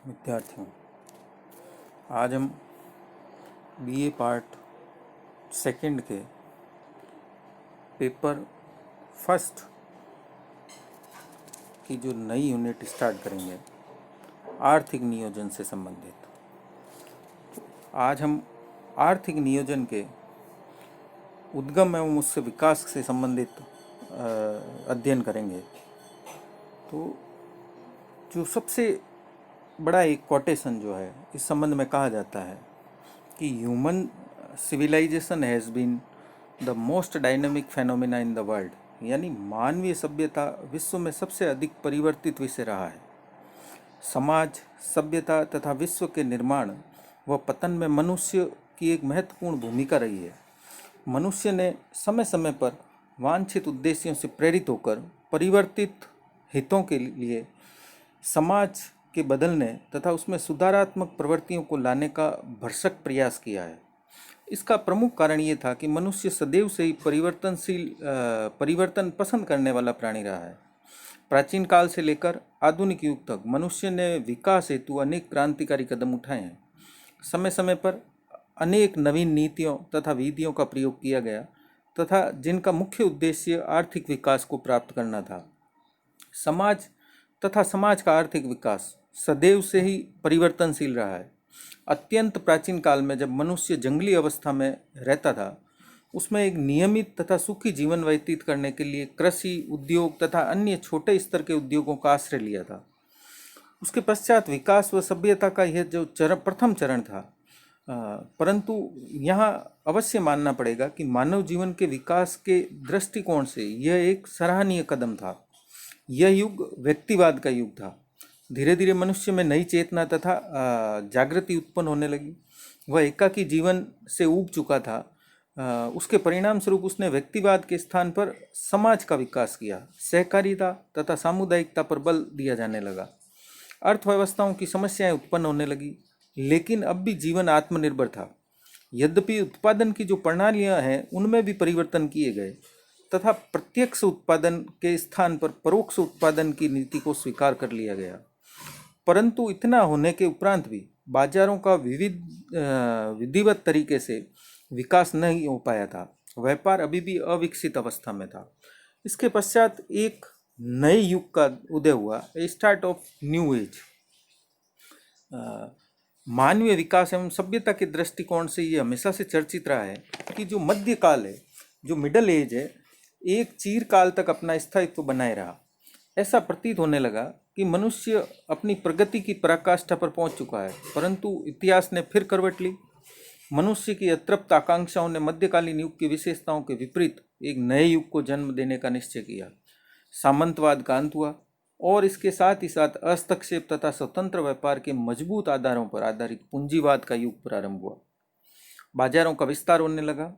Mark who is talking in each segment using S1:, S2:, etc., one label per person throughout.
S1: विद्यार्थियों, आज हम बीए पार्ट सेकंड के पेपर फर्स्ट की जो नई यूनिट स्टार्ट करेंगे, आर्थिक नियोजन से संबंधित। आज हम आर्थिक नियोजन के उद्गम एवं उससे विकास से संबंधित अध्ययन करेंगे। तो जो सबसे बड़ा एक कोटेशन जो है इस संबंध में कहा जाता है कि human civilization has been the most dynamic phenomena in the world, यानी मानवीय सभ्यता विश्व में सबसे अधिक परिवर्तित विषय रहा है। समाज, सभ्यता तथा विश्व के निर्माण व पतन में मनुष्य की एक महत्वपूर्ण भूमिका रही है। मनुष्य ने समय समय पर वांछित उद्देश्यों से प्रेरित होकर परिवर्तित हितों के लिए समाज के बदलने तथा उसमें सुधारात्मक प्रवृत्तियों को लाने का भरसक प्रयास किया है। इसका प्रमुख कारण ये था कि मनुष्य सदैव से ही परिवर्तन पसंद करने वाला प्राणी रहा है। प्राचीन काल से लेकर आधुनिक युग तक मनुष्य ने विकास हेतु अनेक क्रांतिकारी कदम उठाए हैं। समय समय पर अनेक नवीन नीतियों तथा विधियों का प्रयोग किया गया तथा जिनका मुख्य उद्देश्य आर्थिक विकास को प्राप्त करना था। समाज तथा समाज का आर्थिक विकास सदैव से ही परिवर्तनशील रहा है। अत्यंत प्राचीन काल में जब मनुष्य जंगली अवस्था में रहता था, उसमें एक नियमित तथा सुखी जीवन व्यतीत करने के लिए कृषि, उद्योग तथा अन्य छोटे स्तर के उद्योगों का आश्रय लिया था। उसके पश्चात विकास व सभ्यता का यह जो प्रथम चरण था, परंतु यहाँ अवश्य मानना पड़ेगा कि मानव जीवन के विकास के दृष्टिकोण से यह एक सराहनीय कदम था। यह युग व्यक्तिवाद का युग था। धीरे धीरे मनुष्य में नई चेतना तथा जागृति उत्पन्न होने लगी। वह एकाकी जीवन से ऊब चुका था। उसके परिणाम स्वरूप उसने व्यक्तिवाद के स्थान पर समाज का विकास किया। सहकारिता तथा सामुदायिकता पर बल दिया जाने लगा। अर्थव्यवस्थाओं की समस्याएं उत्पन्न होने लगी, लेकिन अब भी जीवन आत्मनिर्भर था। यद्यपि उत्पादन की जो प्रणालियां हैं उनमें भी परिवर्तन किए गए तथा प्रत्यक्ष उत्पादन के स्थान पर परोक्ष उत्पादन की नीति को स्वीकार कर लिया गया। परंतु इतना होने के उपरांत भी बाजारों का विधिवत तरीके से विकास नहीं हो पाया था। व्यापार अभी भी अविकसित अवस्था में था। इसके पश्चात एक नए युग का उदय हुआ, स्टार्ट ऑफ न्यू एज। मानवीय विकास एवं सभ्यता के दृष्टिकोण से ये हमेशा से चर्चित रहा है कि जो मध्यकाल है, जो मिडल एज है, एक चीरकाल तक अपना स्थायित्व बनाए रहा। ऐसा प्रतीत होने लगा कि मनुष्य अपनी प्रगति की पराकाष्ठा पर पहुंच चुका है, परंतु इतिहास ने फिर करवट ली। मनुष्य की अतृप्त आकांक्षाओं ने मध्यकालीन युग की विशेषताओं के विपरीत एक नए युग को जन्म देने का निश्चय किया। सामंतवाद का अंत हुआ और इसके साथ ही साथ हस्तक्षेप तथा स्वतंत्र व्यापार के मजबूत आधारों पर आधारित पूंजीवाद का युग प्रारंभ हुआ। बाजारों का विस्तार होने लगा,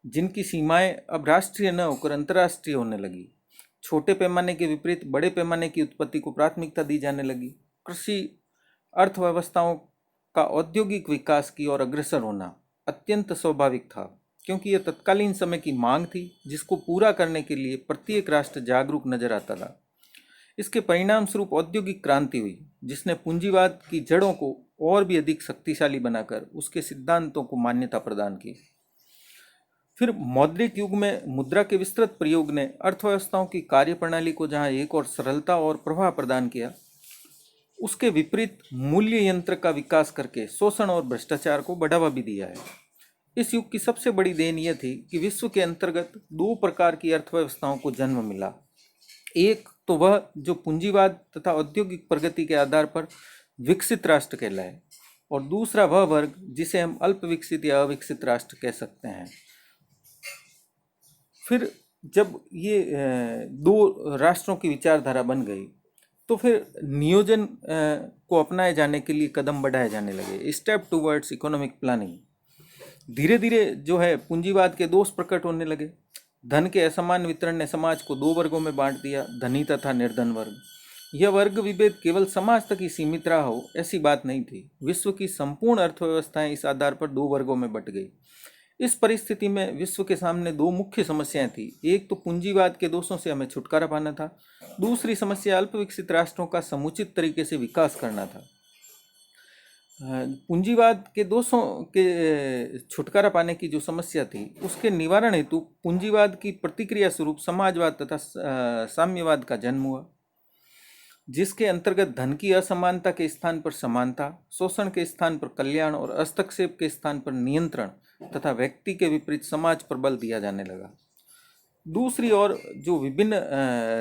S1: जिनकी सीमाएं अब राष्ट्रीय न होकर अंतर्राष्ट्रीय होने लगी। छोटे पैमाने के विपरीत बड़े पैमाने की उत्पत्ति को प्राथमिकता दी जाने लगी। कृषि अर्थव्यवस्थाओं का औद्योगिक विकास की ओर अग्रसर होना अत्यंत स्वाभाविक था, क्योंकि यह तत्कालीन समय की मांग थी जिसको पूरा करने के लिए प्रत्येक राष्ट्र जागरूक नजर आता था। इसके परिणाम स्वरूप औद्योगिक क्रांति हुई, जिसने पूंजीवाद की जड़ों को और भी अधिक शक्तिशाली बनाकर उसके सिद्धांतों को मान्यता प्रदान की। फिर मौद्रिक युग में मुद्रा के विस्तृत प्रयोग ने अर्थव्यवस्थाओं की कार्यप्रणाली को जहां एक और सरलता और प्रभाव प्रदान किया, उसके विपरीत मूल्य यंत्र का विकास करके शोषण और भ्रष्टाचार को बढ़ावा भी दिया है। इस युग की सबसे बड़ी देन यह थी कि विश्व के अंतर्गत दो प्रकार की अर्थव्यवस्थाओं को जन्म मिला। एक तो वह जो पूंजीवाद तथा औद्योगिक प्रगति के आधार पर विकसित राष्ट्र कहलाए, और दूसरा वह वर्ग जिसे हम अल्प विकसित या अविकसित राष्ट्र कह सकते हैं। फिर जब ये दो राष्ट्रों की विचारधारा बन गई, तो फिर नियोजन को अपनाए जाने के लिए कदम बढ़ाए जाने लगे। Step towards economic planning. धीरे धीरे जो है पूंजीवाद के दोष प्रकट होने लगे। धन के असमान वितरण ने समाज को दो वर्गों में बांट दिया, धनी तथा निर्धन वर्ग। यह वर्ग विभेद केवल समाज तक ही सीमित रहा हो ऐसी बात नहीं थी। विश्व की संपूर्ण अर्थव्यवस्थाएं इस आधार पर दो वर्गों में बट गई। इस परिस्थिति में विश्व के सामने दो मुख्य समस्याएं थी। एक तो पूंजीवाद के दोषों से हमें छुटकारा पाना था, दूसरी समस्या अल्प विकसित राष्ट्रों का समुचित तरीके से विकास करना था। पूंजीवाद के दोषों के छुटकारा पाने की जो समस्या थी उसके निवारण हेतु पूंजीवाद की प्रतिक्रिया स्वरूप समाजवाद तथा साम्यवाद का जन्म हुआ, जिसके अंतर्गत धन की असमानता के स्थान पर समानता, शोषण के स्थान पर कल्याण और हस्तक्षेप के स्थान पर नियंत्रण तथा व्यक्ति के विपरीत समाज पर बल दिया जाने लगा। दूसरी ओर जो विभिन्न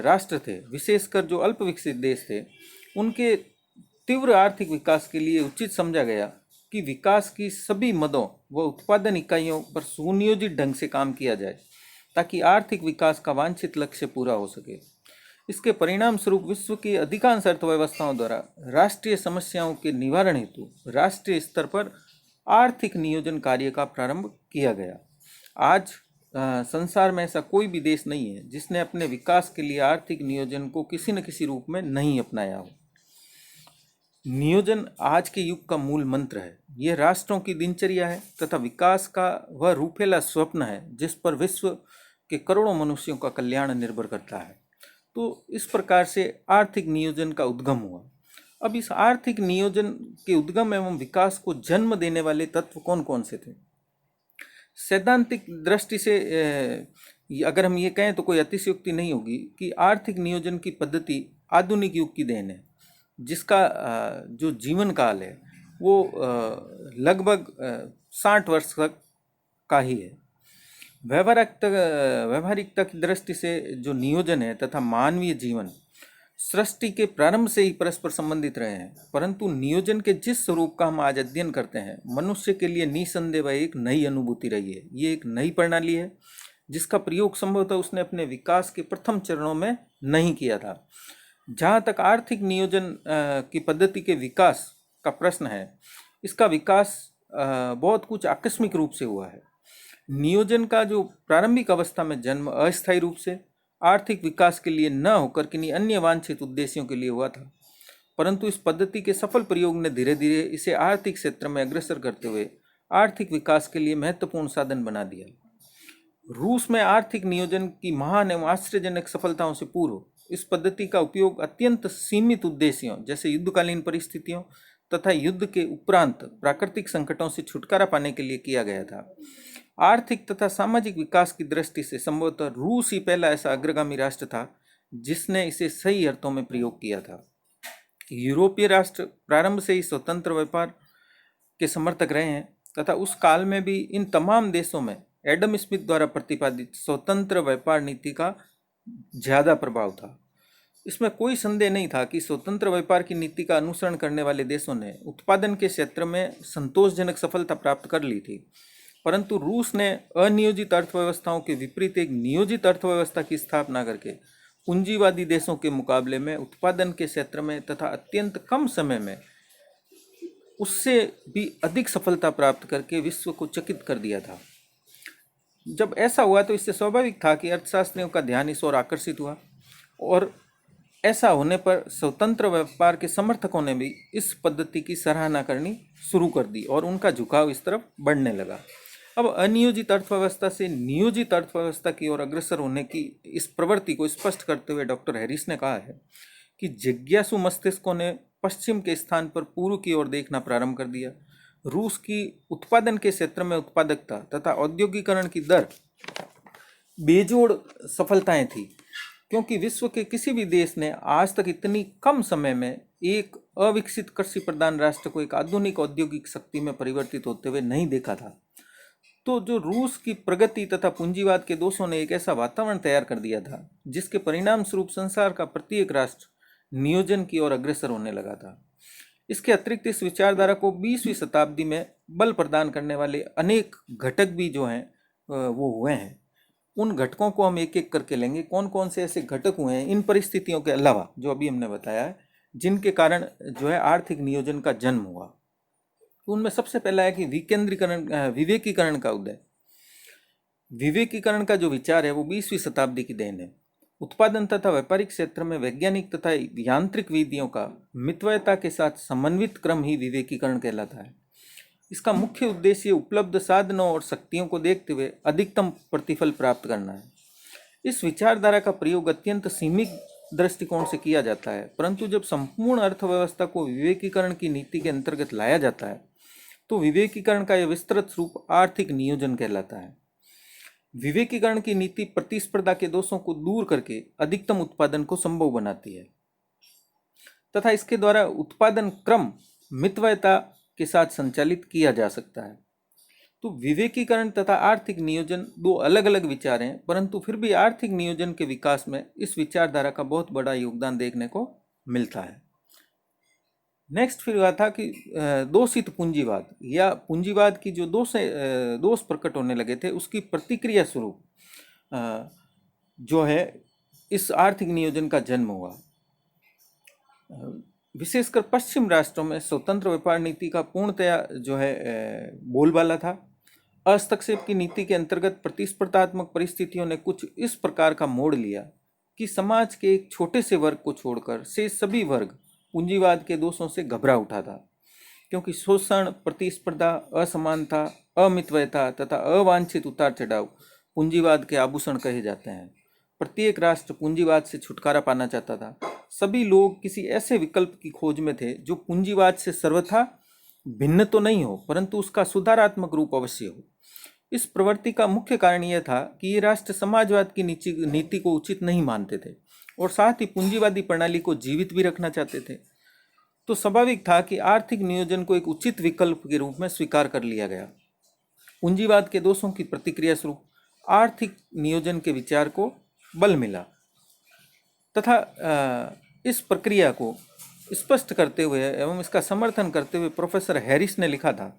S1: राष्ट्र थे, विशेषकर जो अल्प विकसित देश थे, उनके तीव्र आर्थिक विकास के लिए उचित समझा गया कि विकास की सभी मदों व उत्पादन इकाइयों पर सुनियोजित ढंग से काम किया जाए ताकि आर्थिक विकास का वांछित लक्ष्य पूरा हो सके। इसके परिणाम स्वरूप विश्व की अधिकांश अर्थव्यवस्थाओं द्वारा राष्ट्रीय समस्याओं के निवारण हेतु राष्ट्रीय स्तर पर आर्थिक नियोजन कार्य का प्रारंभ किया गया। आज संसार में ऐसा कोई भी देश नहीं है जिसने अपने विकास के लिए आर्थिक नियोजन को किसी न किसी रूप में नहीं अपनाया हो। नियोजन आज के युग का मूल मंत्र है। यह राष्ट्रों की दिनचर्या है तथा विकास का वह रूपेला स्वप्न है जिस पर विश्व के करोड़ों मनुष्यों का कल्याण निर्भर करता है। तो इस प्रकार से आर्थिक नियोजन का उद्गम हुआ। अब इस आर्थिक नियोजन के उद्गम एवं विकास को जन्म देने वाले तत्व कौन कौन से थे? सैद्धांतिक दृष्टि से अगर हम ये कहें तो कोई अतिशयोक्ति नहीं होगी कि आर्थिक नियोजन की पद्धति आधुनिक युग की देन है, जिसका जो जीवन काल है वो लगभग 60 वर्ष तक का ही है। व्यवहारिकता की दृष्टि से जो नियोजन है तथा मानवीय जीवन सृष्टि के प्रारंभ से ही परस्पर संबंधित रहे हैं, परंतु नियोजन के जिस स्वरूप का हम आज अध्ययन करते हैं, मनुष्य के लिए निसंदेह एक नई अनुभूति रही है। ये एक नई प्रणाली है जिसका प्रयोग संभवतः उसने अपने विकास के प्रथम चरणों में नहीं किया था। जहाँ तक आर्थिक नियोजन की पद्धति के विकास का प्रश्न है, इसका विकास बहुत कुछ आकस्मिक रूप से हुआ है। नियोजन का जो प्रारंभिक अवस्था में जन्म अस्थायी रूप से आर्थिक विकास के लिए न होकर किन्हीं अन्य वांछित उद्देश्यों के लिए हुआ था, परंतु इस पद्धति के सफल प्रयोग ने धीरे धीरे इसे आर्थिक क्षेत्र में अग्रसर करते हुए आर्थिक विकास के लिए महत्वपूर्ण साधन बना दिया। रूस में आर्थिक नियोजन की महान एवं आश्चर्यजनक सफलताओं से पूर्व इस पद्धति का उपयोग अत्यंत सीमित उद्देश्यों जैसे युद्धकालीन परिस्थितियों तथा युद्ध के उपरांत प्राकृतिक संकटों से छुटकारा पाने के लिए किया गया था। आर्थिक तथा सामाजिक विकास की दृष्टि से संभवतः रूस ही पहला ऐसा अग्रगामी राष्ट्र था जिसने इसे सही अर्थों में प्रयोग किया था। यूरोपीय राष्ट्र प्रारंभ से ही स्वतंत्र व्यापार के समर्थक रहे हैं तथा उस काल में भी इन तमाम देशों में एडम स्मिथ द्वारा प्रतिपादित स्वतंत्र व्यापार नीति का ज़्यादा प्रभाव था। इसमें कोई संदेह नहीं था कि स्वतंत्र व्यापार की नीति का अनुसरण करने वाले देशों ने उत्पादन के क्षेत्र में संतोषजनक सफलता प्राप्त कर ली थी, परंतु रूस ने अनियोजित अर्थव्यवस्थाओं के विपरीत एक नियोजित अर्थव्यवस्था की स्थापना करके पूंजीवादी देशों के मुकाबले में उत्पादन के क्षेत्र में तथा अत्यंत कम समय में उससे भी अधिक सफलता प्राप्त करके विश्व को चकित कर दिया था। जब ऐसा हुआ तो इससे स्वाभाविक था कि अर्थशास्त्रियों का ध्यान इस ओर आकर्षित हुआ और ऐसा होने पर स्वतंत्र व्यापार के समर्थकों ने भी इस पद्धति की सराहना करनी शुरू कर दी और उनका झुकाव इस तरफ बढ़ने लगा। अब अनियोजित अर्थव्यवस्था से नियोजित अर्थव्यवस्था की ओर अग्रसर होने की इस प्रवृत्ति को स्पष्ट करते हुए डॉक्टर हैरिस ने कहा है कि जिज्ञासु मस्तिष्कों ने पश्चिम के स्थान पर पूर्व की ओर देखना प्रारंभ कर दिया। रूस की उत्पादन के क्षेत्र में उत्पादकता तथा औद्योगिकरण की दर बेजोड़ सफलताएं थी, क्योंकि विश्व के किसी भी देश ने आज तक इतनी कम समय में एक अविकसित कृषि प्रधान राष्ट्र को एक आधुनिक औद्योगिक शक्ति में परिवर्तित होते हुए नहीं देखा था। तो जो रूस की प्रगति तथा पूंजीवाद के दोषों ने एक ऐसा वातावरण तैयार कर दिया था जिसके परिणाम स्वरूप संसार का प्रत्येक राष्ट्र नियोजन की ओर अग्रसर होने लगा था। इसके अतिरिक्त इस विचारधारा को 20वीं शताब्दी में बल प्रदान करने वाले अनेक घटक भी जो हैं वो हुए हैं। उन घटकों को हम एक एक करके लेंगे, कौन कौन से ऐसे घटक हुए हैं इन परिस्थितियों के अलावा जो अभी हमने बताया है, जिनके कारण जो है आर्थिक नियोजन का जन्म हुआ। तो उनमें सबसे पहला है कि विवेकीकरण का उदय। विवेकीकरण का जो विचार है वो 20वीं शताब्दी की देन है। उत्पादन तथा व्यापारिक क्षेत्र में वैज्ञानिक तथा यांत्रिक विधियों का मितव्ययता के साथ समन्वित क्रम ही विवेकीकरण कहलाता है। इसका मुख्य उद्देश्य उपलब्ध साधनों और शक्तियों को देखते हुए अधिकतम प्रतिफल प्राप्त करना है। इस विचारधारा का प्रयोग अत्यंत सीमित दृष्टिकोण से किया जाता है, परंतु जब संपूर्ण अर्थव्यवस्था को विवेकीकरण की नीति के अंतर्गत लाया जाता है तो विवेकीकरण का यह विस्तृत रूप आर्थिक नियोजन कहलाता है। विवेकीकरण की नीति प्रतिस्पर्धा के दोषों को दूर करके अधिकतम उत्पादन को संभव बनाती है तथा इसके द्वारा उत्पादन क्रम मितव्ययता के साथ संचालित किया जा सकता है। तो विवेकीकरण तथा आर्थिक नियोजन दो अलग अलग विचार हैं, परंतु फिर भी आर्थिक नियोजन के विकास में इस विचारधारा का बहुत बड़ा योगदान देखने को मिलता है। नेक्स्ट फिर हुआ था कि दोषित पूंजीवाद या पूंजीवाद की जो दोष प्रकट होने लगे थे उसकी प्रतिक्रिया स्वरूप जो है इस आर्थिक नियोजन का जन्म हुआ। विशेषकर पश्चिम राष्ट्रों में स्वतंत्र व्यापार नीति का पूर्णतया जो है बोलबाला था। हस्तक्षेप की नीति के अंतर्गत प्रतिस्पर्धात्मक परिस्थितियों ने कुछ इस प्रकार का मोड़ लिया कि समाज के एक छोटे से वर्ग को छोड़कर से सभी वर्ग पूंजीवाद के दोषों से घबरा उठा था, क्योंकि शोषण, प्रतिस्पर्धा, असमानता, अमितव्ययता तथा अवांछित उतार चढ़ाव पूंजीवाद के आभूषण कहे जाते हैं। प्रत्येक राष्ट्र पूंजीवाद से छुटकारा पाना चाहता था। सभी लोग किसी ऐसे विकल्प की खोज में थे जो पूंजीवाद से सर्वथा भिन्न तो नहीं हो, परंतु उसका सुधारात्मक रूप अवश्य हो। इस प्रवृत्ति का मुख्य कारण यह था कि ये राष्ट्र समाजवाद की नीति को उचित नहीं मानते थे और साथ ही पूंजीवादी प्रणाली को जीवित भी रखना चाहते थे। तो स्वाभाविक था कि आर्थिक नियोजन को एक उचित विकल्प के रूप में स्वीकार कर लिया गया। पूंजीवाद के दोषों की प्रतिक्रिया स्वरूप आर्थिक नियोजन के विचार को बल मिला तथा इस प्रक्रिया को स्पष्ट करते हुए एवं इसका समर्थन करते हुए प्रोफेसर हैरिस ने लिखा था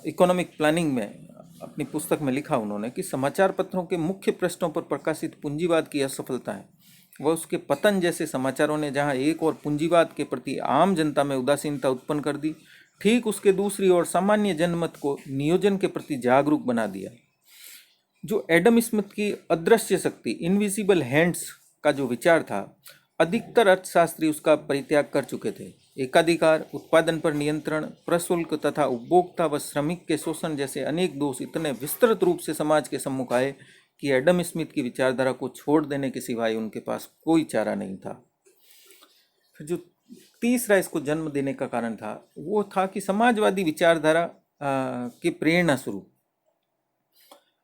S1: इकोनॉमिक प्लानिंग में, अपनी पुस्तक में लिखा उन्होंने कि समाचार पत्रों के मुख्य पृष्ठों पर प्रकाशित पूंजीवाद की असफलता है वह उसके पतन जैसे समाचारों ने जहां एक और पूंजीवाद के प्रति आम जनता में उदासीनता उत्पन्न कर दी, ठीक उसके दूसरी ओर सामान्य जनमत को नियोजन के प्रति जागरूक बना दिया। जो एडम स्मिथ की अदृश्य शक्ति इनविजिबल हैंड्स का जो विचार था, अधिकतर अर्थशास्त्री उसका परित्याग कर चुके थे। एकाधिकार, उत्पादन पर नियंत्रण, प्रशुल्क तथा उपभोक्ता व श्रमिक के शोषण जैसे अनेक दोष इतने विस्तृत रूप से समाज के सम्मुख आए कि एडम स्मिथ की विचारधारा को छोड़ देने के सिवाय उनके पास कोई चारा नहीं था। फिर जो तीसरा इसको जन्म देने का कारण था वो था कि समाजवादी विचारधारा के प्रेरणा स्वरूप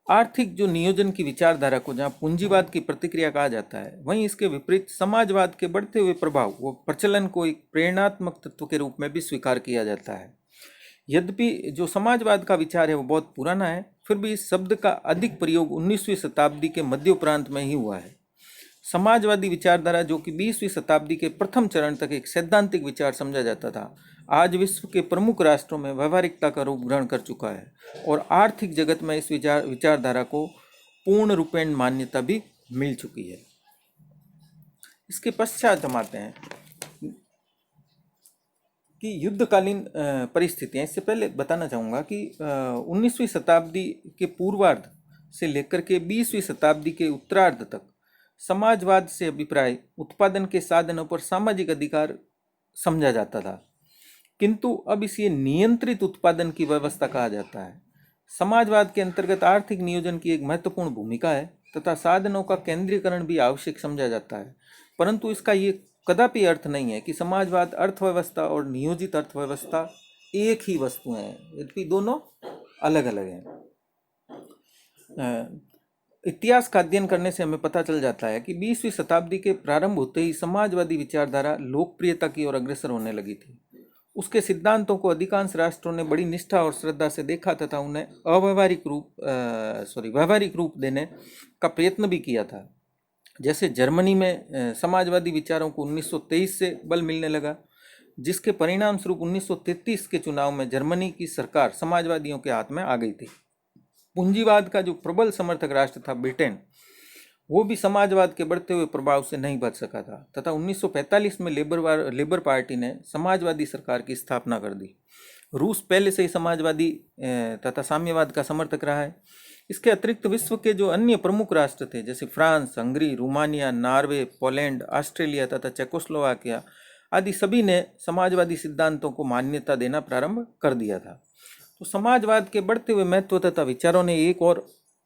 S1: आर्थिक जो नियोजन की विचारधारा को जहाँ पूंजीवाद की प्रतिक्रिया कहा जाता है, वहीं इसके विपरीत समाजवाद के बढ़ते हुए प्रभाव व प्रचलन को एक प्रेरणात्मक तत्व के रूप में भी स्वीकार किया जाता है। यद्यपि जो समाजवाद का विचार है वो बहुत पुराना है, फिर भी इस शब्द का अधिक प्रयोग 19वीं शताब्दी के मध्योपरांत में ही हुआ है। समाजवादी विचारधारा जो कि 20वीं शताब्दी के प्रथम चरण तक एक सैद्धांतिक विचार समझा जाता था, आज विश्व के प्रमुख राष्ट्रों में व्यवहारिकता का रूप ग्रहण कर चुका है और आर्थिक जगत में इस विचारधारा को पूर्ण रूपेण मान्यता भी मिल चुकी है। इसके पश्चात हम आते हैं कि युद्धकालीन परिस्थितियां। इससे पहले बताना चाहूँगा कि 19वीं शताब्दी के पूर्वार्ध से लेकर के 20वीं शताब्दी के उत्तरार्ध तक समाजवाद से अभिप्राय उत्पादन के साधनों पर सामाजिक अधिकार समझा जाता था, किंतु अब इसे नियंत्रित उत्पादन की व्यवस्था कहा जाता है। समाजवाद के अंतर्गत आर्थिक नियोजन की एक महत्वपूर्ण भूमिका है तथा साधनों का केंद्रीकरण भी आवश्यक समझा जाता है, परंतु इसका ये कदापि अर्थ नहीं है कि समाजवाद अर्थव्यवस्था और नियोजित अर्थव्यवस्था एक ही वस्तु हैं, यद्यपि दोनों अलग अलग हैं। इतिहास का अध्ययन करने से हमें पता चल जाता है कि 20वीं शताब्दी के प्रारंभ होते ही समाजवादी विचारधारा लोकप्रियता की ओर अग्रसर होने लगी थी। उसके सिद्धांतों को अधिकांश राष्ट्रों ने बड़ी निष्ठा और श्रद्धा से देखा तथा उन्हें व्यावहारिक रूप देने का प्रयत्न भी किया था। जैसे जर्मनी में समाजवादी विचारों को 1923 से बल मिलने लगा, जिसके परिणाम स्वरूप 1933 के चुनाव में जर्मनी की सरकार समाजवादियों के हाथ में आ गई थी। पूंजीवाद का जो प्रबल समर्थक राष्ट्र था ब्रिटेन, वो भी समाजवाद के बढ़ते हुए प्रभाव से नहीं बच सका था तथा 1945 में लेबर पार्टी ने समाजवादी सरकार की स्थापना कर दी। रूस पहले से ही समाजवादी तथा साम्यवाद का समर्थक रहा है। इसके अतिरिक्त विश्व के जो अन्य प्रमुख राष्ट्र थे जैसे France, Hungary, Romania, Norway, Poland, Australia तथा चेकोस्लोवाकिया आदि सभी ने समाजवादी सिद्धांतों को मान्यता देना प्रारंभ कर दिया था। तो समाजवाद के बढ़ते हुए महत्व तथा विचारों ने एक और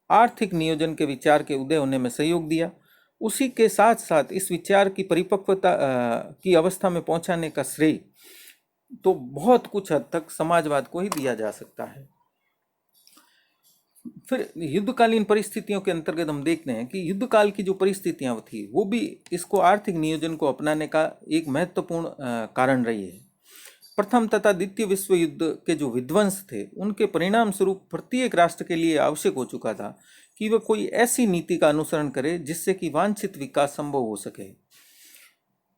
S1: आर्थिक नियोजन के विचार के उदय होने में सहयोग दिया उसी के साथ साथ इस विचार की परिपक्वता की अवस्था में पहुंचाने का श्रेय तो बहुत कुछ हद तक समाजवाद को ही दिया जा सकता है। फिर युद्धकालीन परिस्थितियों के अंतर्गत हम देखते हैं कि युद्धकाल की जो परिस्थितियां थी वो भी इसको आर्थिक नियोजन को अपनाने का एक महत्वपूर्ण कारण रही है। प्रथम तथा द्वितीय विश्व युद्ध के जो विध्वंस थे उनके परिणाम स्वरूप प्रत्येक राष्ट्र के लिए आवश्यक हो चुका था कि वह कोई ऐसी नीति का अनुसरण करे जिससे कि वांछित विकास संभव हो सके।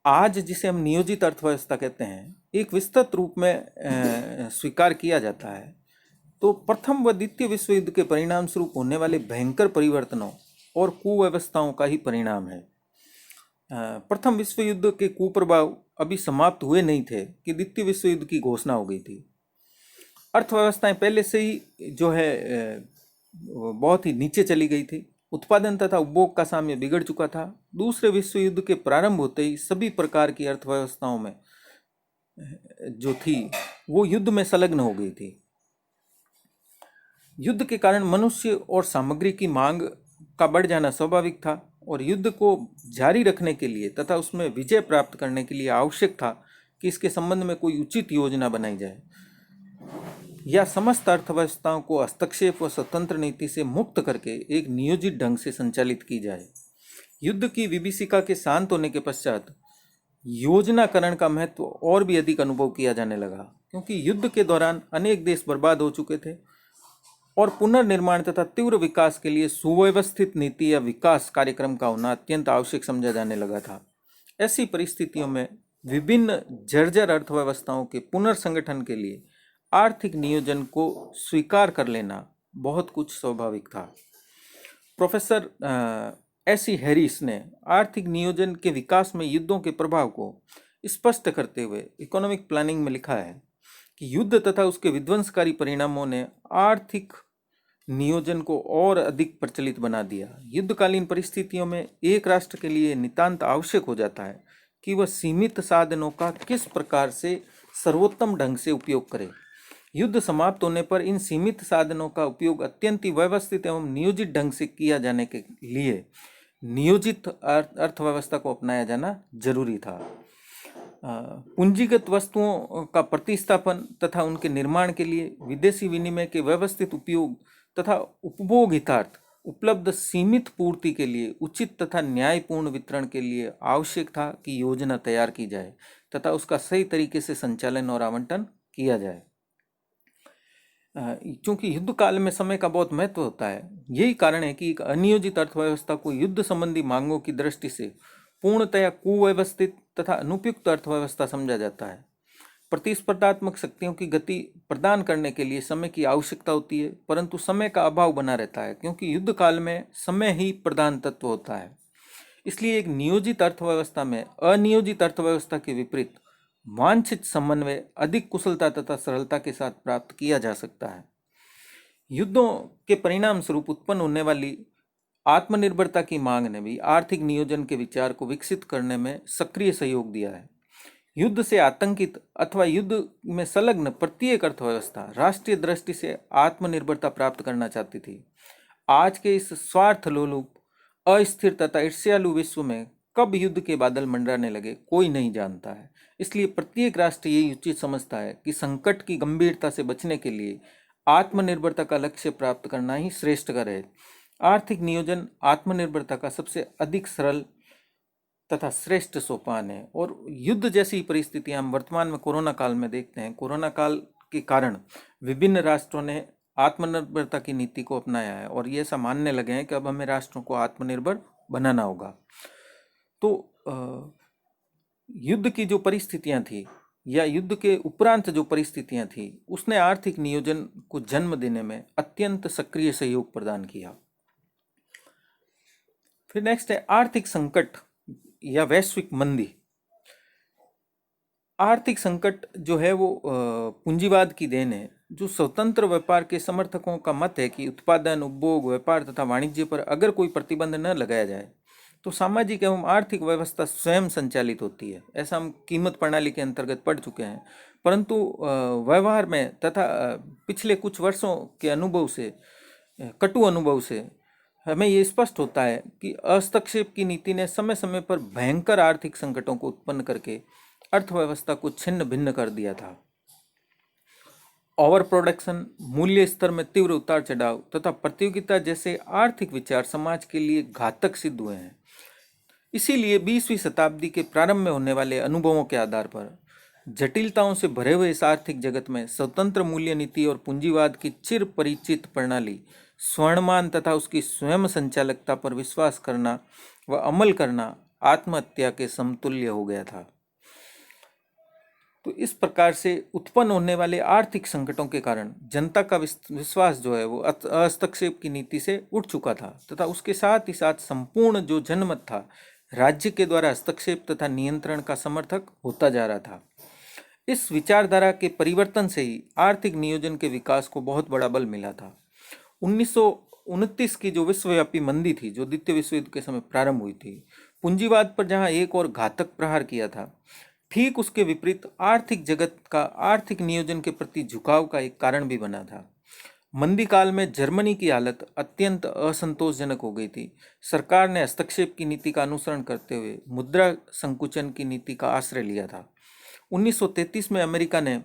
S1: आज जिसे हम नियोजित अर्थव्यवस्था कहते हैं एक विस्तृत रूप में स्वीकार किया जाता है। तो प्रथम व द्वितीय विश्व युद्ध के परिणाम स्वरूप होने वाले भयंकर परिवर्तनों और कुव्यवस्थाओं का ही परिणाम है। प्रथम विश्व युद्ध के कुप्रभाव अभी समाप्त हुए नहीं थे कि द्वितीय विश्व युद्ध की घोषणा हो गई थी। अर्थव्यवस्थाएं पहले से ही जो है बहुत ही नीचे चली गई थी। उत्पादन तथा उपभोग का साम्य बिगड़ चुका था। दूसरे विश्व युद्ध के प्रारंभ होते ही सभी प्रकार की अर्थव्यवस्थाओं में जो थी वो युद्ध में संलग्न हो गई थी। युद्ध के कारण मनुष्य और सामग्री की मांग का बढ़ जाना स्वाभाविक था और युद्ध को जारी रखने के लिए तथा उसमें विजय प्राप्त करने के लिए आवश्यक था कि इसके संबंध में कोई उचित योजना बनाई जाए या समस्त अर्थव्यवस्थाओं को हस्तक्षेप व स्वतंत्र नीति से मुक्त करके एक नियोजित ढंग से संचालित की जाए। युद्ध की विभीषिका के शांत होने के पश्चात योजनाकरण का महत्व और भी अधिक अनुभव किया जाने लगा, क्योंकि युद्ध के दौरान अनेक देश बर्बाद हो चुके थे और पुनर्निर्माण तथा तीव्र विकास के लिए सुव्यवस्थित नीति या विकास कार्यक्रम का होना अत्यंत आवश्यक समझा जाने लगा था। ऐसी परिस्थितियों में विभिन्न जर्जर अर्थव्यवस्थाओं के पुनर्संगठन के लिए आर्थिक नियोजन को स्वीकार कर लेना बहुत कुछ स्वाभाविक था। प्रोफेसर एसी हैरिस ने आर्थिक नियोजन के विकास में युद्धों के प्रभाव को स्पष्ट करते हुए इकोनॉमिक प्लानिंग में लिखा है कि युद्ध तथा उसके विध्वंसकारी परिणामों ने आर्थिक नियोजन को और अधिक प्रचलित बना दिया। युद्धकालीन परिस्थितियों में एक राष्ट्र के लिए नितांत आवश्यक हो जाता है कि वह सीमित साधनों का किस प्रकार से सर्वोत्तम ढंग से उपयोग करे। युद्ध समाप्त होने पर इन सीमित साधनों का उपयोग अत्यंत व्यवस्थित एवं नियोजित ढंग से किया जाने के लिए नियोजित अर्थव्यवस्था को अपनाया जाना जरूरी था। पूंजीगत वस्तुओं का प्रतिस्थापन तथा उनके निर्माण के लिए विदेशी विनिमय के व्यवस्थित उपयोग तथा उपभोग हितार्थ उपलब्ध सीमित पूर्ति के लिए उचित तथा न्यायपूर्ण वितरण के लिए आवश्यक था कि योजना तैयार की जाए तथा उसका सही तरीके से संचालन और आवंटन किया जाए। क्योंकि युद्ध काल में समय का बहुत महत्व होता है, यही कारण है कि एक अनियोजित अर्थव्यवस्था को युद्ध संबंधी मांगों की दृष्टि से पूर्णतया कुव्यवस्थित तथा अनुपयुक्त अर्थव्यवस्था समझा जाता है। प्रतिस्पर्धात्मक शक्तियों की गति प्रदान करने के लिए समय की आवश्यकता होती है, परंतु समय का अभाव बना रहता है क्योंकि युद्ध काल में समय ही प्रधान तत्व होता है। इसलिए एक नियोजित अर्थव्यवस्था में अनियोजित अर्थव्यवस्था के विपरीत वांछित समन्वय अधिक कुशलता तथा सरलता के साथ प्राप्त किया जा सकता है। युद्धों के परिणाम स्वरूप उत्पन्न होने वाली आत्मनिर्भरता की मांग ने भी आर्थिक नियोजन के विचार को विकसित करने में सक्रिय सहयोग दिया है। युद्ध से आतंकित अथवा युद्ध में संलग्न प्रत्येक अर्थव्यवस्था राष्ट्रीय दृष्टि से आत्मनिर्भरता प्राप्त करना चाहती थी। आज के इस स्वार्थ लोलुप, अस्थिर तथा ईर्ष्यालु विश्व में कब युद्ध के बादल मंडराने लगे कोई नहीं जानता है। इसलिए प्रत्येक राष्ट्र यही उचित समझता है कि संकट की गंभीरता से बचने के लिए आत्मनिर्भरता का लक्ष्य प्राप्त करना ही श्रेष्ठ कर है। आर्थिक नियोजन आत्मनिर्भरता का सबसे अधिक सरल तथा श्रेष्ठ सोपान है। और युद्ध जैसी परिस्थितियां हम वर्तमान में कोरोना काल में देखते हैं। कोरोना काल के कारण विभिन्न राष्ट्रों ने आत्मनिर्भरता की नीति को अपनाया है और ये ऐसा मानने लगे हैं कि अब हमें राष्ट्रों को आत्मनिर्भर बनाना होगा। तो युद्ध की जो परिस्थितियां थी या युद्ध के उपरांत जो परिस्थितियां थी उसने आर्थिक नियोजन को जन्म देने में अत्यंत सक्रिय सहयोग प्रदान किया। फिर नेक्स्ट है आर्थिक संकट या वैश्विक मंदी। आर्थिक संकट जो है वो पूंजीवाद की देन है। जो स्वतंत्र व्यापार के समर्थकों का मत है कि उत्पादन, उपभोग, व्यापार तथा वाणिज्य पर अगर कोई प्रतिबंध न लगाया जाए तो सामाजिक एवं आर्थिक व्यवस्था स्वयं संचालित होती है। ऐसा हम कीमत प्रणाली के अंतर्गत पढ़ चुके हैं। परंतु व्यवहार में तथा पिछले कुछ वर्षों के अनुभव से, कटु अनुभव से हमें ये स्पष्ट होता है कि हस्तक्षेप की नीति ने समय समय पर भयंकर आर्थिक संकटों को उत्पन्न करके अर्थव्यवस्था को छिन्न भिन्न कर दिया था। ओवर प्रोडक्शन, मूल्य स्तर में तीव्र उतार चढ़ाव तथा प्रतियोगिता जैसे आर्थिक विचार समाज के लिए घातक सिद्ध हुए हैं। इसीलिए 20वीं शताब्दी के प्रारंभ में होने वाले अनुभवों के आधार पर जटिलताओं से भरे हुए इस आर्थिक जगत में स्वतंत्र मूल्य नीति और पूंजीवाद की चिर परिचित प्रणाली स्वर्णमान तथा उसकी स्वयं संचालकता पर विश्वास करना व अमल करना आत्महत्या के समतुल्य हो गया था। तो इस प्रकार से उत्पन्न होने वाले आर्थिक संकटों के कारण जनता का विश्वास जो है वो हस्तक्षेप की नीति से उठ चुका था तथा उसके साथ ही साथ संपूर्ण जो जनमत था राज्य के द्वारा हस्तक्षेप तथा नियंत्रण का समर्थक होता जा रहा था। इस विचारधारा के परिवर्तन से ही आर्थिक नियोजन के विकास को बहुत बड़ा बल मिला था। 1929 की जो विश्वव्यापी मंदी थी, जो द्वितीय विश्व युद्ध के समय प्रारंभ हुई थी, पूंजीवाद पर जहां एक और घातक प्रहार किया था, ठीक उसके विपरीत आर्थिक जगत का आर्थिक नियोजन के प्रति झुकाव का एक कारण भी बना था। मंदी काल में जर्मनी की हालत अत्यंत असंतोषजनक हो गई थी। सरकार ने हस्तक्षेप की नीति का अनुसरण करते हुए मुद्रा संकुचन की नीति का आश्रय लिया था। 1933 में अमेरिका ने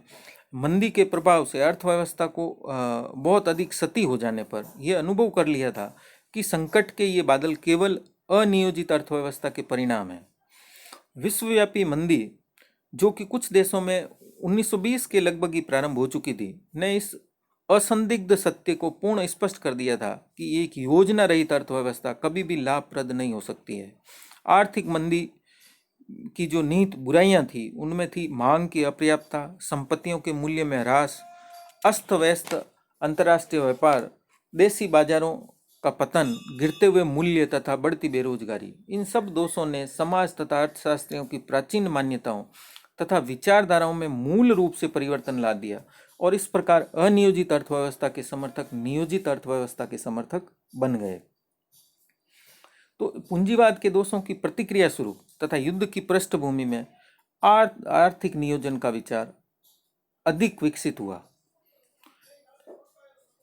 S1: मंदी के प्रभाव से अर्थव्यवस्था को बहुत अधिक क्षति हो जाने पर यह अनुभव कर लिया था कि संकट के ये बादल केवल अनियोजित अर्थव्यवस्था के परिणाम हैं। विश्वव्यापी मंदी, जो कि कुछ देशों में 1920 के लगभग ही प्रारंभ हो चुकी थी, ने इस असंदिग्ध सत्य को पूर्ण स्पष्ट कर दिया था कि एक योजना रहित अर्थव्यवस्था कभी भी लाभप्रद नहीं हो सकती है। आर्थिक मंदी की जो निहित बुराइयां थी उनमें थी मांग की अपर्याप्तता, संपत्तियों के मूल्य में ह्रास, अस्त व्यस्त अंतर्राष्ट्रीय व्यापार, देसी बाजारों का पतन, गिरते हुए मूल्य तथा बढ़ती बेरोजगारी। इन सब दोषों ने समाज तथा अर्थशास्त्रियों की प्राचीन मान्यताओं तथा विचारधाराओं में मूल रूप से परिवर्तन ला दिया और इस प्रकार अनियोजित अर्थव्यवस्था के समर्थक नियोजित अर्थव्यवस्था के समर्थक बन गए। तो पूंजीवाद के दोषों की प्रतिक्रिया स्वरूप तथा युद्ध की पृष्ठभूमि में आर्थिक नियोजन का विचार अधिक विकसित हुआ।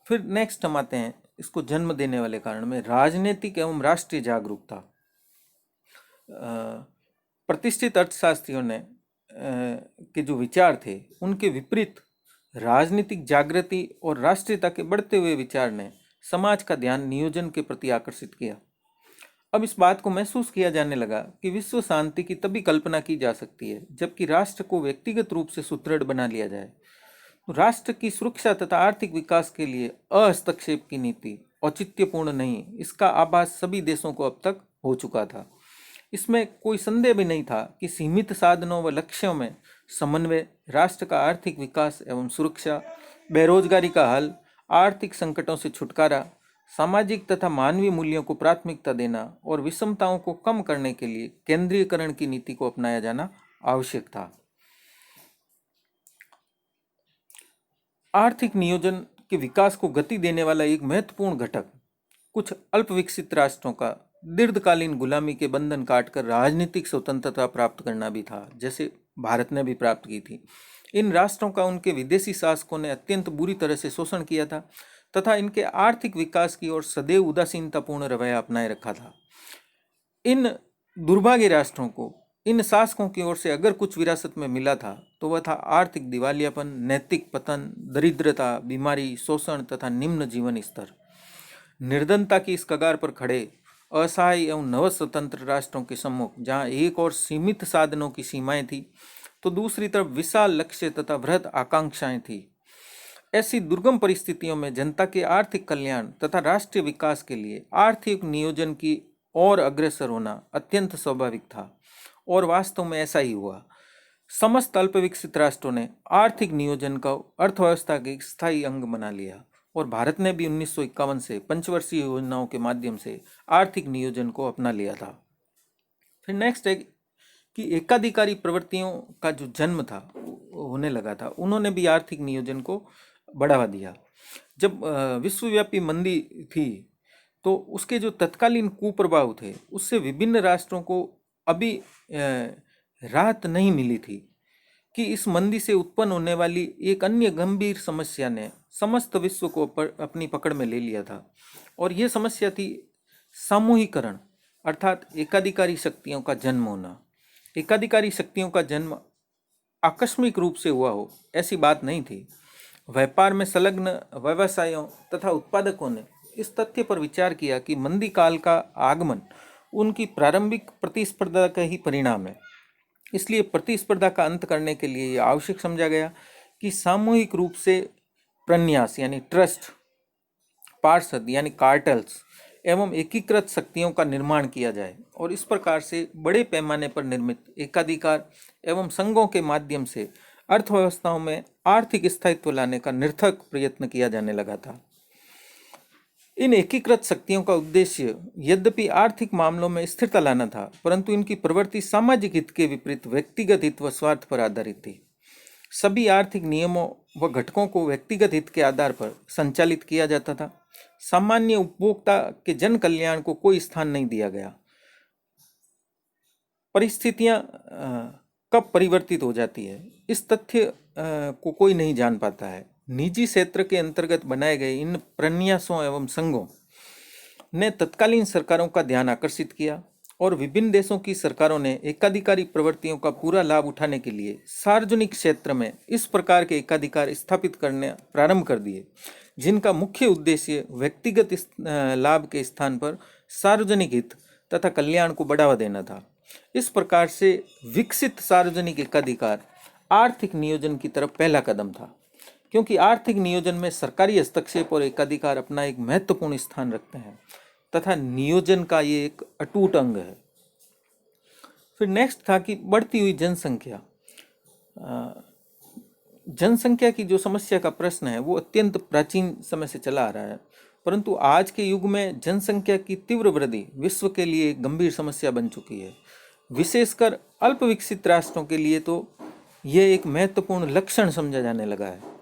S1: फिर नेक्स्ट हम आते हैं इसको जन्म देने वाले कारण में राजनीतिक एवं राष्ट्रीय जागरूकता। प्रतिष्ठित अर्थशास्त्रियों ने के जो विचार थे उनके विपरीत राजनीतिक जागृति और राष्ट्रीयता के बढ़ते हुए विचार ने समाज का ध्यान नियोजन के प्रति आकर्षित किया। अब इस बात को महसूस किया जाने लगा कि विश्व शांति की तभी कल्पना की जा सकती है जबकि राष्ट्र को व्यक्तिगत रूप से सुदृढ़ बना लिया जाए। राष्ट्र की सुरक्षा तथा आर्थिक विकास के लिए हस्तक्षेप की नीति औचित्यपूर्ण नहीं, इसका आभास सभी देशों को अब तक हो चुका था। इसमें कोई संदेह भी नहीं था कि सीमित साधनों व लक्ष्यों में समन्वय, राष्ट्र का आर्थिक विकास एवं सुरक्षा, बेरोजगारी का हल, आर्थिक संकटों से छुटकारा, सामाजिक तथा मानवीय मूल्यों को प्राथमिकता देना और विषमताओं को कम करने के लिए केंद्रीयकरण की नीति को अपनाया जाना आवश्यक था। आर्थिक नियोजन के विकास को गति देने वाला एक महत्वपूर्ण घटक कुछ अल्प विकसित राष्ट्रों का दीर्घकालीन गुलामी के बंधन काटकर राजनीतिक स्वतंत्रता प्राप्त करना भी था, जैसे भारत ने भी प्राप्त की थी। इन राष्ट्रों का उनके विदेशी शासकों ने अत्यंत बुरी तरह से शोषण किया था तथा इनके आर्थिक विकास की ओर सदैव उदासीनतापूर्ण रवैया अपनाए रखा था। इन दुर्भाग्य राष्ट्रों को इन शासकों की ओर से अगर कुछ विरासत में मिला था तो वह था आर्थिक दिवालियापन, नैतिक पतन, दरिद्रता, बीमारी, शोषण तथा निम्न जीवन स्तर। निर्धनता की इस कगार पर खड़े असहाय एवं नव स्वतंत्र राष्ट्रों के सम्मुख जहां एक और सीमित साधनों की सीमाएं थी तो दूसरी तरफ विशाल लक्ष्य तथा बृहद आकांक्षाएं थी। ऐसी दुर्गम परिस्थितियों में जनता के आर्थिक कल्याण तथा राष्ट्रीय विकास के लिए आर्थिक नियोजन की ओर अग्रसर होना अत्यंत स्वाभाविक था और वास्तव में ऐसा ही हुआ। समस्त अल्पविकसित राष्ट्रों ने आर्थिक नियोजन को अर्थव्यवस्था के एक स्थायी अंग बना लिया और भारत ने भी 1951 से पंचवर्षीय योजनाओं के माध्यम से आर्थिक नियोजन को अपना लिया था। फिर नेक्स्ट है कि एकाधिकारी प्रवृत्तियों का जो जन्म था होने लगा था, उन्होंने भी आर्थिक नियोजन को बढ़ावा दिया। जब विश्वव्यापी मंदी थी तो उसके जो तत्कालीन कुप्रभाव थे उससे विभिन्न राष्ट्रों को अभी राहत नहीं मिली थी कि इस मंदी से उत्पन्न होने वाली एक अन्य गंभीर समस्या ने समस्त विश्व को अपनी पकड़ में ले लिया था और यह समस्या थी सामूहिकरण अर्थात एकाधिकारी शक्तियों का जन्म होना। एकाधिकारी शक्तियों का जन्म आकस्मिक रूप से हुआ हो ऐसी बात नहीं थी। व्यापार में संलग्न व्यवसायों तथा उत्पादकों ने इस तथ्य पर विचार किया कि मंदी काल का आगमन उनकी प्रारंभिक प्रतिस्पर्धा का ही परिणाम है। इसलिए प्रतिस्पर्धा का अंत करने के लिए यह आवश्यक समझा गया कि सामूहिक रूप से प्रन्यास यानी ट्रस्ट, पार्षद यानी कार्टेल्स एवं एकीकृत शक्तियों का निर्माण किया जाए और इस प्रकार से बड़े पैमाने पर निर्मित एकाधिकार एवं संघों के माध्यम से अर्थव्यवस्थाओं में आर्थिक स्थायित्व लाने का निरर्थक प्रयत्न किया जाने लगा था। इन एकीकृत शक्तियों का उद्देश्य यद्यपि आर्थिक मामलों में स्थिरता लाना था, परंतु इनकी प्रवृत्ति सामाजिक हित के विपरीत व्यक्तिगत हित व स्वार्थ पर आधारित थी। सभी आर्थिक नियमों व घटकों को व्यक्तिगत हित के आधार पर संचालित किया जाता था। सामान्य उपभोक्ता के जन कल्याण को कोई स्थान नहीं दिया गया। परिस्थितियां कब परिवर्तित हो जाती है इस तथ्य को कोई नहीं जान पाता है। निजी क्षेत्र के अंतर्गत बनाए गए इन प्रन्यासों एवं संघों ने तत्कालीन सरकारों का ध्यान आकर्षित किया और विभिन्न देशों की सरकारों ने एकाधिकारी प्रवृत्तियों का पूरा लाभ उठाने के लिए सार्वजनिक क्षेत्र में इस प्रकार के एकाधिकार स्थापित करने प्रारंभ कर दिए, जिनका मुख्य उद्देश्य व्यक्तिगत लाभ के स्थान पर सार्वजनिक हित तथा कल्याण को बढ़ावा देना था। इस प्रकार से विकसित सार्वजनिक एकाधिकार आर्थिक नियोजन की तरफ पहला कदम था, क्योंकि आर्थिक नियोजन में सरकारी हस्तक्षेप और एकाधिकार अपना एक महत्वपूर्ण स्थान रखते हैं तथा नियोजन का ये एक अटूट अंग है। फिर नेक्स्ट था कि बढ़ती हुई जनसंख्या। जनसंख्या की जो समस्या का प्रश्न है वो अत्यंत प्राचीन समय से चला आ रहा है, परंतु आज के युग में जनसंख्या की तीव्र वृद्धि विश्व के लिए एक गंभीर समस्या बन चुकी है। विशेषकर अल्प विकसित राष्ट्रों के लिए तो यह एक महत्वपूर्ण लक्षण समझा जाने लगा है।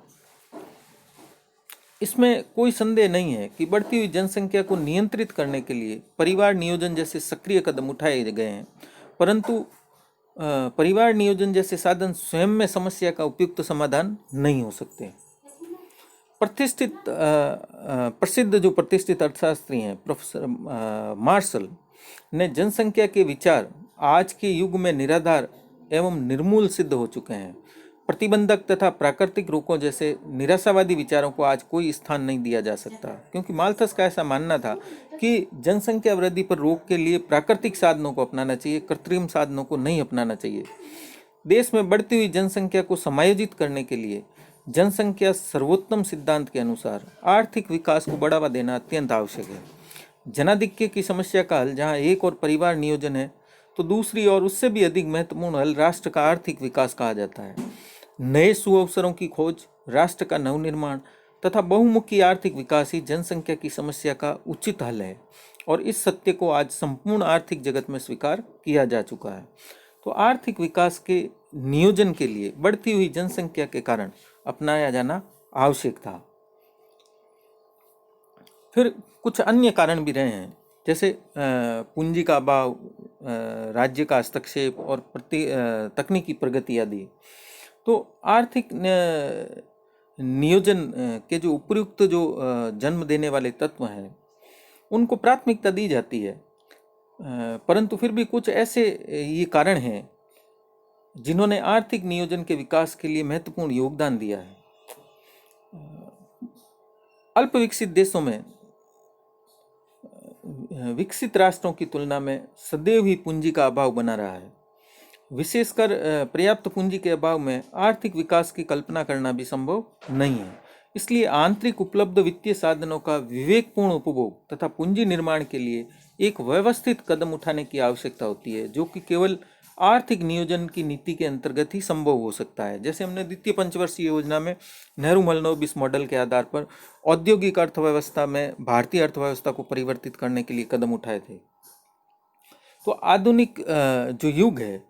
S1: इसमें कोई संदेह नहीं है कि बढ़ती हुई जनसंख्या को नियंत्रित करने के लिए परिवार नियोजन जैसे सक्रिय कदम उठाए गए हैं, परंतु परिवार नियोजन जैसे साधन स्वयं में समस्या का उपयुक्त समाधान नहीं हो सकते। प्रसिद्ध जो प्रतिष्ठित अर्थशास्त्री हैं प्रोफेसर मार्शल ने जनसंख्या के विचार आज के युग में निराधार एवं निर्मूल सिद्ध हो चुके हैं। प्रतिबंधक तथा प्राकृतिक रोकों जैसे निराशावादी विचारों को आज कोई स्थान नहीं दिया जा सकता, क्योंकि माल्थस का ऐसा मानना था कि जनसंख्या वृद्धि पर रोक के लिए प्राकृतिक साधनों को अपनाना चाहिए, कृत्रिम साधनों को नहीं अपनाना चाहिए। देश में बढ़ती हुई जनसंख्या को समायोजित करने के लिए जनसंख्या सर्वोत्तम सिद्धांत के अनुसार आर्थिक विकास को बढ़ावा देना अत्यंत आवश्यक है। जनाधिक्य की समस्या का हल जहाँ एक और परिवार नियोजन है, तो दूसरी और उससे भी अधिक महत्वपूर्ण हल राष्ट्र का आर्थिक विकास कहा जाता है। नए सुअवसरों की खोज, राष्ट्र का नवनिर्माण तथा बहुमुखी आर्थिक विकास ही जनसंख्या की समस्या का उचित हल है और इस सत्य को आज संपूर्ण आर्थिक जगत में स्वीकार किया जा चुका है। तो आर्थिक विकास के नियोजन के लिए बढ़ती हुई जनसंख्या के कारण अपनाया जाना आवश्यक था। फिर कुछ अन्य कारण भी रहे हैं, जैसे पूंजी का अभाव, राज्य का हस्तक्षेप और तकनीकी प्रगति आदि। तो आर्थिक नियोजन के जो उपयुक्त जो जन्म देने वाले तत्व हैं उनको प्राथमिकता दी जाती है, परंतु फिर भी कुछ ऐसे ये कारण हैं जिन्होंने आर्थिक नियोजन के विकास के लिए महत्वपूर्ण योगदान दिया है। अल्प विकसित देशों में विकसित राष्ट्रों की तुलना में सदैव ही पूंजी का अभाव बना रहा है। विशेषकर पर्याप्त पूंजी के अभाव में आर्थिक विकास की कल्पना करना भी संभव नहीं है। इसलिए आंतरिक उपलब्ध वित्तीय साधनों का विवेकपूर्ण उपभोग तथा पूंजी निर्माण के लिए एक व्यवस्थित कदम उठाने की आवश्यकता होती है, जो कि केवल आर्थिक नियोजन की नीति के अंतर्गत ही संभव हो सकता है। जैसे हमने द्वितीय पंचवर्षीय योजना में नेहरू मलनोबिस मॉडल के आधार पर औद्योगिक अर्थव्यवस्था में भारतीय अर्थव्यवस्था को परिवर्तित करने के लिए कदम उठाए थे। तो आधुनिक जो युग है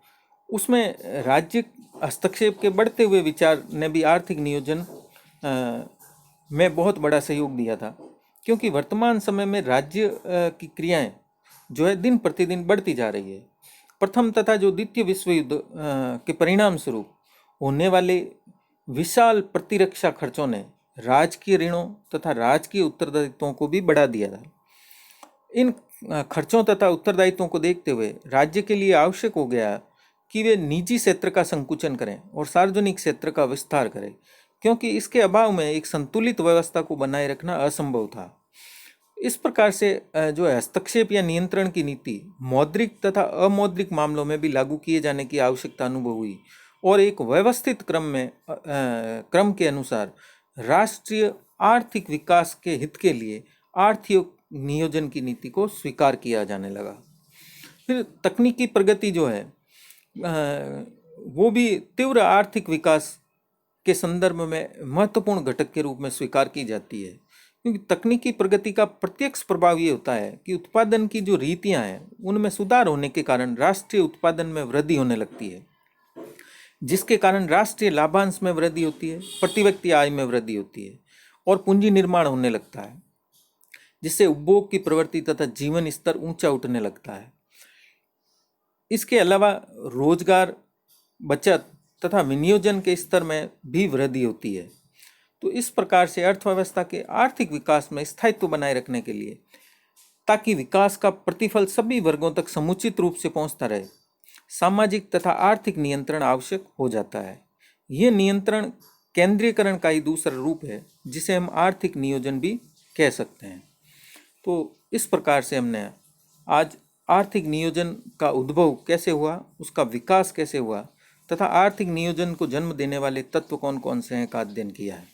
S1: उसमें राज्य हस्तक्षेप के बढ़ते हुए विचार ने भी आर्थिक नियोजन में बहुत बड़ा सहयोग दिया था, क्योंकि वर्तमान समय में राज्य की क्रियाएं जो है दिन प्रतिदिन बढ़ती जा रही है। प्रथम तथा जो द्वितीय विश्व युद्ध के परिणाम स्वरूप होने वाले विशाल प्रतिरक्षा खर्चों ने राजकीय ऋणों तथा राजकीय उत्तरदायित्वों को भी बढ़ा दिया था। इन खर्चों तथा उत्तरदायित्वों को देखते हुए राज्य के लिए आवश्यक हो गया कि वे निजी क्षेत्र का संकुचन करें और सार्वजनिक क्षेत्र का विस्तार करें, क्योंकि इसके अभाव में एक संतुलित व्यवस्था को बनाए रखना असंभव था। इस प्रकार से जो है हस्तक्षेप या नियंत्रण की नीति मौद्रिक तथा अमौद्रिक मामलों में भी लागू किए जाने की आवश्यकता अनुभव हुई और एक व्यवस्थित क्रम के अनुसार राष्ट्रीय आर्थिक विकास के हित के लिए आर्थिक नियोजन की नीति को स्वीकार किया जाने लगा। फिर तकनीकी प्रगति जो है वो भी तीव्र आर्थिक विकास के संदर्भ में महत्वपूर्ण घटक के रूप में स्वीकार की जाती है, क्योंकि तकनीकी प्रगति का प्रत्यक्ष प्रभाव ये होता है कि उत्पादन की जो रीतियां हैं उनमें सुधार होने के कारण राष्ट्रीय उत्पादन में वृद्धि होने लगती है, जिसके कारण राष्ट्रीय लाभांश में वृद्धि होती है, प्रति व्यक्ति आय में वृद्धि होती है और पूंजी निर्माण होने लगता है, जिससे उपभोग की प्रवृत्ति तथा जीवन स्तर ऊंचा उठने लगता है। इसके अलावा रोजगार, बचत तथा विनियोजन के स्तर में भी वृद्धि होती है। तो इस प्रकार से अर्थव्यवस्था के आर्थिक विकास में स्थायित्व बनाए रखने के लिए, ताकि विकास का प्रतिफल सभी वर्गों तक समुचित रूप से पहुंचता रहे, सामाजिक तथा आर्थिक नियंत्रण आवश्यक हो जाता है। यह नियंत्रण केंद्रीयकरण का ही दूसरा रूप है, जिसे हम आर्थिक नियोजन भी कह सकते हैं। तो इस प्रकार से हमने आज आर्थिक नियोजन का उद्भव कैसे हुआ, उसका विकास कैसे हुआ तथा आर्थिक नियोजन को जन्म देने वाले तत्व कौन कौन से हैं का अध्ययन किया है।